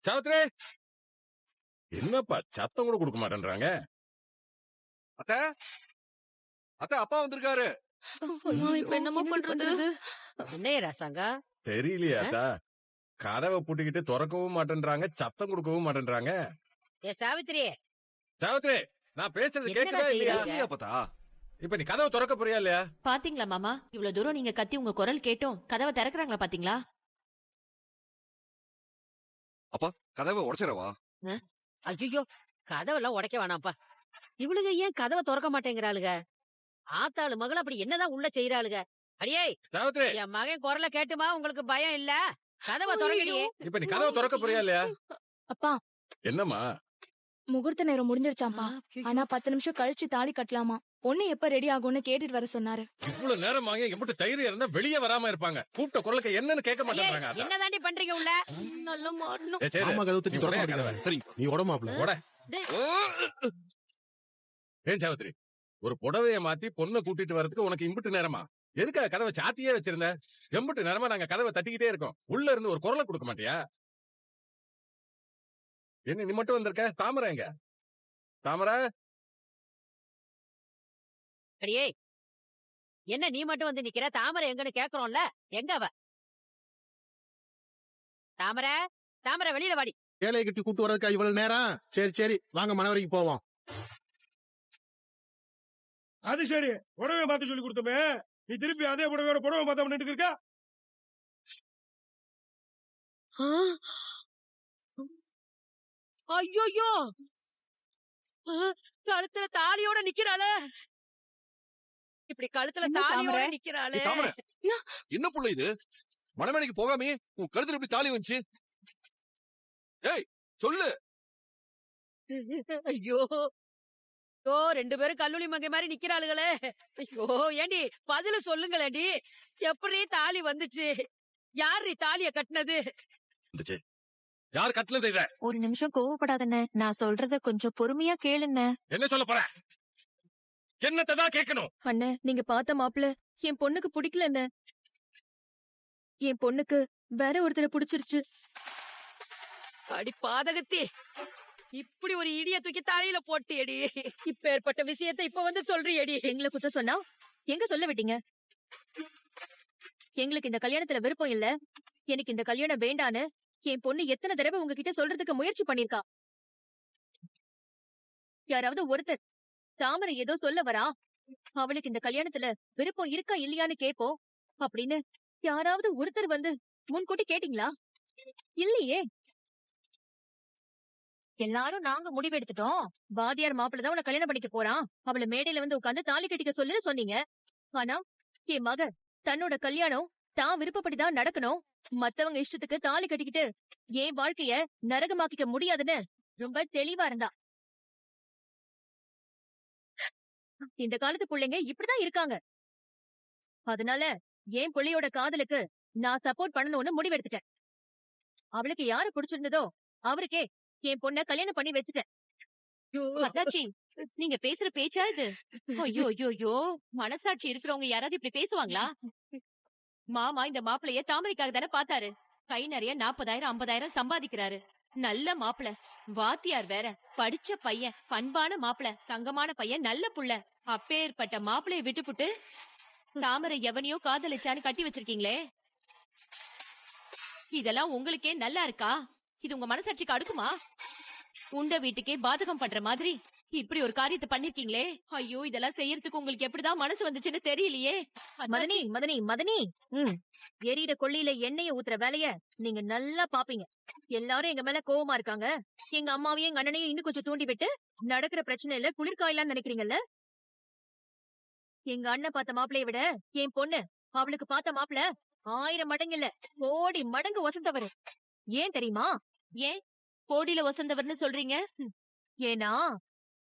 சாவித்ரி, என்னப்பா சத்தம் கூட கொடுக்க மாட்டேன்றாங்க? அத்த அத்த அப்பா வந்திருக்காரு. இப்ப என்னமா பண்றது? என்னைய ராசாங்க தெரியலையாத்தா, கதவை பூட்டிக்கிட்டு திறக்கவும் மாட்டேன்றாங்க, சத்தம் கொடுக்கவும் மாட்டேன்றாங்க. ஏ சாவித்திரி, சாவித்ரி, நான் பேசுறது என்னடா கேட்கவே இல்லையா? செய்றாங்க? இல்லையா பார்த்தா? இப்ப நீ கதவை திறக்க போறியா இல்லையா? பாத்தீங்களா மாமா, இவ்வளவு தூரம் நீங்க கத்தி உங்க குரல் கேட்டோம் கதவை திறக்கறாங்களா பாத்தீங்களா? அப்பா கதவை உடைச்சிடவா? ஐயோ கதவெல்லாம் உடைக்க வேணாம்ப்பா. இவளுங்க ஏன் கதவை திறக்க மாட்டேங்கிறாளுங்க? ஆத்தாளு மகள் அப்படி என்னதான் உள்ள செய்யறாளுங்க? அடியே, சாவித்ரி, என் மகன் குரலை கேட்டுமா உங்களுக்கு பயம் இல்ல? கதவை திறக்கடியே. இப்ப நீ கதவை திறக்க போறியா இல்லையா? அப்பா, என்னம்மா? முகூர்த்த நேரம் முடிஞ்சிருச்சாம்பா. ஆனா 10 நிமிஷம் கழிச்சு தாலி கட்டலாமா. பொண்ணு எப்ப ரெடி ஆகும்னு கேட்டுட்டு வர சொன்னாரு. இவ்வளவு நேரம் ஆகிய எப்படி தைரியம் இருந்தா வெளியே வராம இருப்பாங்க? கூப்பிட்ட குரலுக்கு என்னன்னு கேட்க மாட்டேன்றாங்க. அதான். என்னதாண்டி பண்றீங்க உள்ள? நல்லா மாட்டணும். ஏய், சரி. ஆமா, கதவு தட்டி நீ திறக்க உடையா மாட்டேங்கிறாங்க. சரி நீ உடமாப்ல. உட. ஏன் சாவித்ரி, ஒரு புடவைய மாத்தி பொண்ணை கூட்டிட்டு வரதுக்கு உனக்கு இம்புட்டு நேரமா? எதுக்காக கதவை சாத்தியே வச்சிருந்த? எம்புட்டு நேரமா நாங்க கதவை தட்டிக்கிட்டே இருக்கோம். உள்ள இருந்து ஒரு குரலை கொடுக்க மாட்டியா? என்ன நீ மட்டும் வந்திருக்க? தாமரை எங்க? தாமரை, அடியே, என்ன நீ மட்டும் வந்து நிக்கிற? தாமரை எங்கன்னு கேக்குறோம்ல, எங்க அவ? தாமரை, தாமரை வெளியில வாடி. ஏழையை கட்டி கூட்டு வரதுக்கா இவ்வளவு நேரம்? சரி சரி, வாங்க மணவரைக்கு போவோம். அது சரி, புடவை மாத்த சொல்லி கொடுத்தோமே, நீ திருப்பி அதே புடவை மாத்த பண்ணிட்டு இருக்க. ஐயோ, கழுத்துல தாலியோட நிக்கிறாளே. இப்படி கழுத்துல என்ன தாலியோட தாமரை? நிக்கிறாளே. ஏய், தாமரை, என்ன புள்ள இது? மணமேடைக்கு போகாமே உன் கழுத்துல எப்படி தாலி வந்துச்சு? ஏய் சொல்லு. ஐயோ, ஐயோ, 2 பேரும் கல்லூரி மங்கை மாதிரி நிக்கிறாளுகளே. ஐயோ, ஏண்டி பதில சொல்லுங்களேண்டி. எப்படி தாலி வந்துச்சு? யாரு தாலிய கட்டினது? யார் கட்டினது இத? ஒரு நிமிஷம் கோவப்படாதண்ணே, நான் சொல்றத கொஞ்சம் பொறுமையா கேளுண்ணே. என்ன சொல்ல போற? என்னத்தான் கேட்கணும்? அண்ணே, நீங்க பார்த்த மாப்பிள்ள என் பொண்ணுக்கு பிடிக்கலண்ணே. என் பொண்ணுக்கு வேற ஒருத்தரை பிடிச்சிருச்சு. அடி பாதகத்தி, இப்படி ஒரு இடிய தூக்கி தலையில போட்டியடி. இப்ப ஏற்பட்ட விஷயத்தை இப்ப வந்து சொல்றியடி. எங்களை குத்த சொன்னா எங்க சொல்ல விட்டீங்க? எங்களுக்கு இந்த கல்யாணத்துல விருப்பம் இல்ல, எனக்கு இந்த கல்யாணம் வேண்டான்னு என் பொண்ணு எத்தனை தடவை உங்ககிட்ட சொல்றதுக்கு முயற்சி பண்ணிருக்கா. யாராவது ஒருத்தர் தாமரை ஏதோ சொல்ல வரா, அவளுக்கு இந்த கல்யாணத்துல விருப்பம் இருக்கா இல்லையான்னு கேப்போம் அப்படின்னு யாராவது ஒருத்தர் வந்து முன்கூட்டி கேட்டீங்களா? இல்லையே. எல்லாரும் நாங்க முடிவெடுத்துட்டோம், வாதியார் மாப்பிள்ள தான் உன்னை கல்யாணம் பண்ணிக்க போறான், அவளை மேடையில வந்து உட்காந்து தாலி கட்டிக்க சொல்லுன்னு சொன்னீங்க. ஆனா என் மக தன்னோட கல்யாணம் தான் விருப்பப்படிதான் நடக்கணும், மத்தவங்க இஷ்டத்துக்கு தாலி கட்டிக்கிட்டு என் வாழ்க்கைய நரகமாக்கிக்க முடியாதுன்னு ரொம்ப தெளிவா இருந்தா. இந்த காலத்து பிள்ளைங்க இப்படிதான் இருக்காங்க. அதனால என் பிள்ளையோட காதலுக்கு நான் சப்போர்ட் பண்ணணும்னு முடிவெடுத்துட்டேன். அவளுக்கு யாரு பிடிச்சிருந்ததோ அவருக்கே என் பொண்ண கல்யாணம் பண்ணி வச்சுட்டேன். அத்தாச்சி, நீங்க பேசுற பேச்சா இது? ஐயோ ஐயோ ஐயோ, மனசாட்சி இருக்கிறவங்க யாராவது இப்படி பேசுவாங்களா? மாமா இந்த மாப்பிளைய தாமரைக்காக தானே பாத்தாரு. கை நிறைய 40,000 50,000 சம்பாதிக்கிறாரு. நல்ல மாப்பிள, வாத்தியார் வேற, படிச்ச பையன், பண்பான மாப்பிள, தங்கமான பையன், நல்ல புள்ள. அப்பேற்பட்ட மாப்பிளைய விட்டுப்புட்டு தாமரை எவனையோ காதலிச்சான்னு கட்டி வச்சிருக்கீங்களே, இதெல்லாம் உங்களுக்கே நல்லா இருக்கா? இது உங்க மனசாட்சிக்கு அடுக்குமா? உண்ட வீட்டுக்கே பாதகம் பண்ற மாதிரி இப்படி ஒரு காரியத்தை பண்ணிருக்கீங்களே. ஐயோ, இதெல்லாம் செய்யறதுக்கு உங்களுக்கு எப்படிதான் மனசு வந்துச்சுன்னு தெரியலையே. மதனி மதனி மதனி, எரியிற கொள்ளியில எண்ணெய ஊத்துற வேலைய நீங்க நல்லா பாப்பீங்க. எல்லாரும் எங்க மேல கோவமா இருக்காங்க, எங்க அம்மாவையும் எங்க அண்ணனையும் இன்னும் கொஞ்சம் தூண்டி விட்டு நடக்கிற பிரச்சனையில குளிர்காயலான்னு நினைக்கிறீங்கல்ல? எங்க அண்ணன் பார்த்த மாப்பிளைய விட என் பொண்ணு அவளுக்கு பார்த்த மாப்பிள 1000 மடங்கு இல்ல, கோடி மடங்கு வசந்தவரு. ஏன் தெரியுமா? ஏன் கோடியில வசந்தவர்னு சொல்றீங்க? ஏன்னா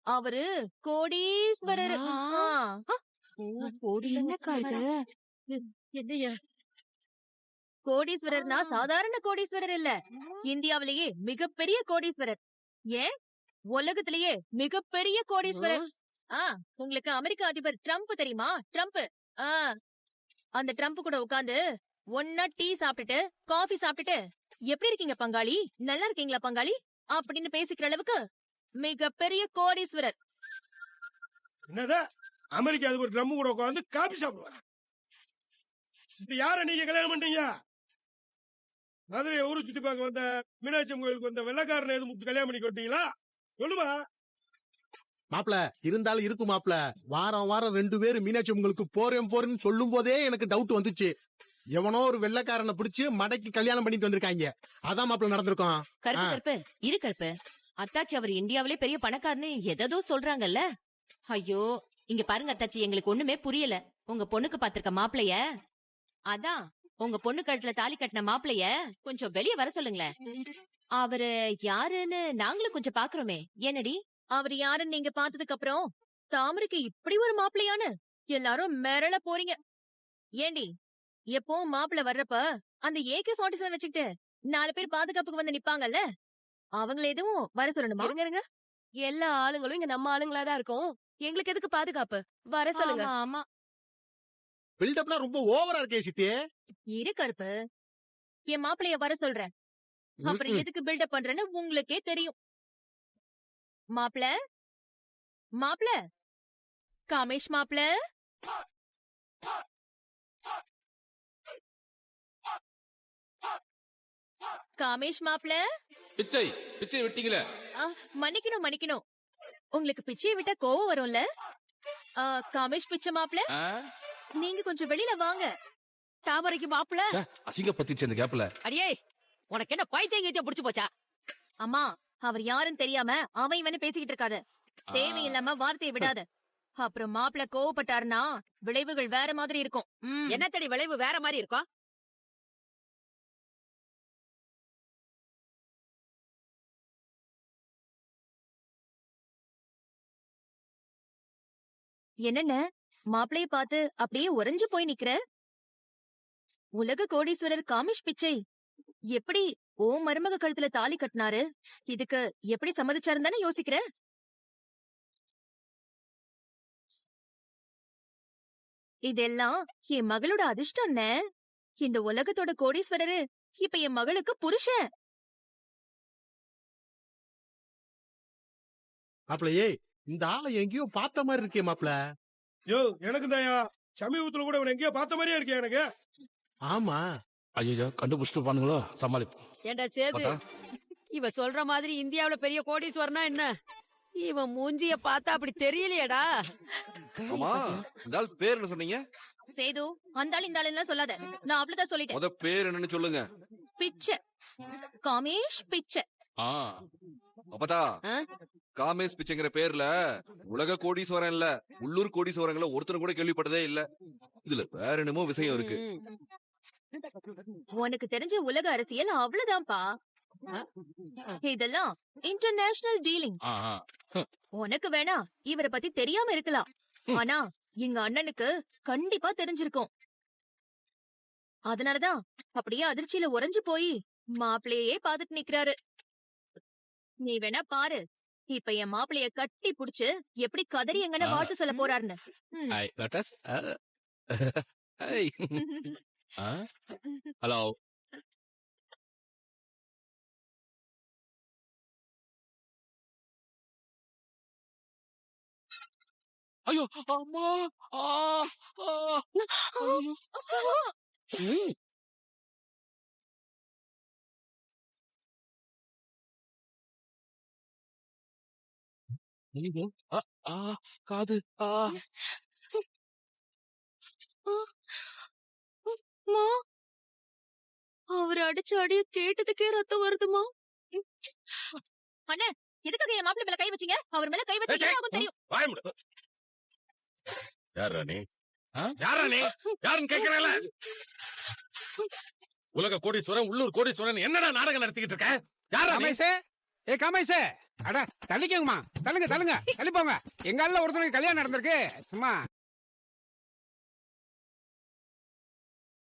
அவரு கோடீஸ்வரர். என்னக்கா இது? என்னைய கோடீஸ்வரர்னா சாதாரண கோடீஸ்வரர் இல்ல, இந்தியாவிலேயே மிகப்பெரிய கோடீஸ்வரர். ஏன் உலகத்திலேயே மிகப்பெரிய கோடீஸ்வரர். உங்களுக்கு அமெரிக்க அதிபர் ட்ரம்ப் தெரியுமா? ட்ரம்ப். அந்த ட்ரம்ப் கூட உட்கார்ந்து ஒன்னா டீ சாப்பிட்டுட்டு காஃபி சாப்பிட்டுட்டு எப்படி இருக்கீங்க பங்காளி, நல்லா இருக்கீங்களா பங்காளி அப்படின்னு பேசிக்கிற அளவுக்கு மிகப்பெரிய கோடீஸ்வரர். என்னது அமெரிக்கா அதுக்கு ஒரு ட்ரம் கூட உட்காந்து காபி சாப்பிடுவாரா? இது யார நீங்க கல்யாணம் பண்ணீங்க? மதுரை ஊரு சுத்தி பார்க்க வந்த மீனாட்சி அம்மன் கோயிலுக்கு வந்த வெள்ளக்காரனை எது முடிச்சு கல்யாணம் பண்ணி கொட்டீங்களா? சொல்லுமா. மாப்பிள இருந்தாலும் இருக்கும் மாப்பிள. வாரம் வாரம் 2 பேரும் மீனாட்சி உங்களுக்கு போறேன்னு சொல்லும் போதே எனக்கு டவுட் வந்துச்சு. எவனோ ஒரு வெள்ளைக்காரனை பிடிச்சு மடக்கி கல்யாணம் பண்ணிட்டு வந்திருக்காங்க. அதான் மாப்பிள நடந்திருக்கோம். கருப்பு கருப்பு இரு கருப்பு. அத்தாச்சி அவர் இந்தியாவிலே பெரிய பணக்காரன்னு எதோ சொல்றாங்கல்ல. ஐயோ இங்க பாருங்க அத்தாச்சி, எங்களுக்கு ஒண்ணுமே புரியல. உங்க பொண்ணுக்கு பாத்திருக்க மாப்பிளைய, அதான் உங்க பொண்ணு கழுத்துல தாலி கட்டின மாப்பிளைய கொஞ்சம் வெளியே வர சொல்லுங்களேன். அவரு யாருன்னு நாங்களும் கொஞ்சம் பாக்குறோமே. என்னடி அவர் யாருன்னு நீங்க பார்த்ததுக்கு அப்புறம் தாமரைக்கு இப்படி ஒரு மாப்பிள்ளையான்னு எல்லாரும் மிரள போறீங்க. ஏண்டி எப்பவும் மாப்பிள்ள வர்றப்ப அந்த AK-47 வச்சுக்கிட்டு 4 பேர் பாதுகாப்புக்கு வந்து நிப்பாங்கல்ல, அவங்கள எதுவும் வர சொல்லணுமா? இருங்க எல்லா ஆளுங்களும் இங்க நம்ம ஆளுங்களாதான் இருக்கும். எங்களுக்கு எதுக்கு பாதுகாப்பு? வர சொல்லுங்க. ஆமா பில்டப்லாம் ரொம்ப ஓவரா இருக்கே சித்தி. இரு கருப்பு, என் மாப்பிளைய வர சொல்றேன். அப்புறம் எதுக்கு பில்டப் பண்றேன்னு உங்களுக்கே தெரியும். மாப்பிள மாப்பிள காமேஷ் மாப்பிள, காமேஷ் மாப்பிள. பிச்சை பிச்சை விட்டீங்களே. மன்னிக்கணும். உங்களுக்கு பிச்சையை விட்டா கோவம் வரும்ல. காமேஷ் பிச்சை மாப்பிள, நீங்க கொஞ்சம் வெளியில வாங்க. தாமரைக்கு மாப்பிள. அசிங்க பத்திச்சு இந்த கேப்ல. அடியே உனக்கு என்ன பைத்தியம் கீத்தியம் புடிச்சு போச்சா? அம்மா, அவர் யாருன்னு தெரியாம அவன் இவனு பேசிக்கிட்டு இருக்காத. தேவையில்லாம வார்த்தையை விடாத. அப்புறம் மாப்பிள கோவப்பட்டாருன்னா விளைவுகள் வேற மாதிரி இருக்கும். என்ன தடி விளைவு வேற மாதிரி இருக்கும்? என்னென்ன மாப்பிளைய பார்த்து அப்படியே உறைஞ்சு போய் நிக்கிற? உலக கோடீஸ்வரர் காமேஷ் பிச்சை எப்படி ஓ மருமக கழுத்துல தாலி கட்டினாரு? இதுக்கு எப்படி சம்மதிச்சாருன்னு தானே யோசிக்கிற? இதெல்லாம் என் மகளோட அதிர்ஷ்டம். இந்த உலகத்தோட கோடீஸ்வரரு இப்ப என் மகளுக்கு புருஷன். மாப்பிளையே இந்த ஆளை எங்கேயோ பார்த்த மாதிரி இருக்கே மாப்பிள. யோ எனக்கு தாயா சமீபத்துல கூட இவனை எங்கேயோ பார்த்த மாதிரியே இருக்கே எனக்கு. ஆமா. ஐயோ கண்டுபிடிச்சிட்டு பானுங்களோ, சமாளிப்போம். ஏண்டா சேது, இவ சொல்ற மாதிரி இந்தியாவுல பெரிய கோடீஸ்வரனா என்ன? இவன் மூஞ்சிய பார்த்தா அப்படி தெரியலையேடா. ஆமா, இந்த ஆள் பேர் என்ன சொன்னீங்க? சேது, அந்த ஆள் இந்த ஆளுன்னு சொல்லாத. நான் அவ்வளவுதான் சொல்லிட்டேன். முத பேர் என்னன்னு சொல்லுங்க. பிச்சை, காமேஷ் பிச்சை. அப்பதா காமேஷ் பிச்சைங்கிற பேர்ல உலக கோடீஸ்வரன் இல்ல, உள்ளூர் கோடீஸ்வரங்கள ஒருத்தர் கூட கேள்விப்பட்டதே இல்ல. இதுல வேற என்னமோ விஷயம் இருக்கு. உனக்கு தெரிஞ்ச உலக அரசியல் அவ்வளவுதான்ப்பா. இதெல்லாம் இன்டர்நேஷனல் டீலிங். உனக்கு வேணா இவரை பத்தி தெரியாம இருக்கலாம், ஆனா எங்க அண்ணனுக்கு கண்டிப்பா தெரிஞ்சிருக்கும். அதனாலதான் அப்படியே அதிர்ச்சியில உறைஞ்சு போய் மாப்பிள்ளையே பாத்துட்டு நிக்கிறாரு. நீ வேணா பாரு, இப்ப என் மாப்பிளைய கட்டி புடிச்சு எப்படி கதறி எங்கன வாழ்த்து சொல்ல போறாருன்னு. ஹலோ. ஐயோ அம்மா. காது. அவர் அடிச்ச அடிய கேட்டதுக்கே ரத்தம் வருதுமா. அண்ணே, எதுக்காக என் மாப்பிள்ளை மேல கை வச்சீங்க? அவர் மேல கை வச்சா என்ன ஆகும் தெரியும். யாரா நீ? யாருன்னு கேக்குறல? உலக கோடீஸ்வரன் உள்ளூர் கோடீஸ்வரன் என்னடா நாடகம் நடத்திக்கிட்டு இருக்க? யாரா காமேஷே? ஏ காமேஷே, அட தள்ளிக்கங்கம்மா, தள்ளுங்க தள்ளி போங்க. எங்க ஆள்ல ஒருத்தருக்கு கல்யாணம் நடந்திருக்கு. சும்மா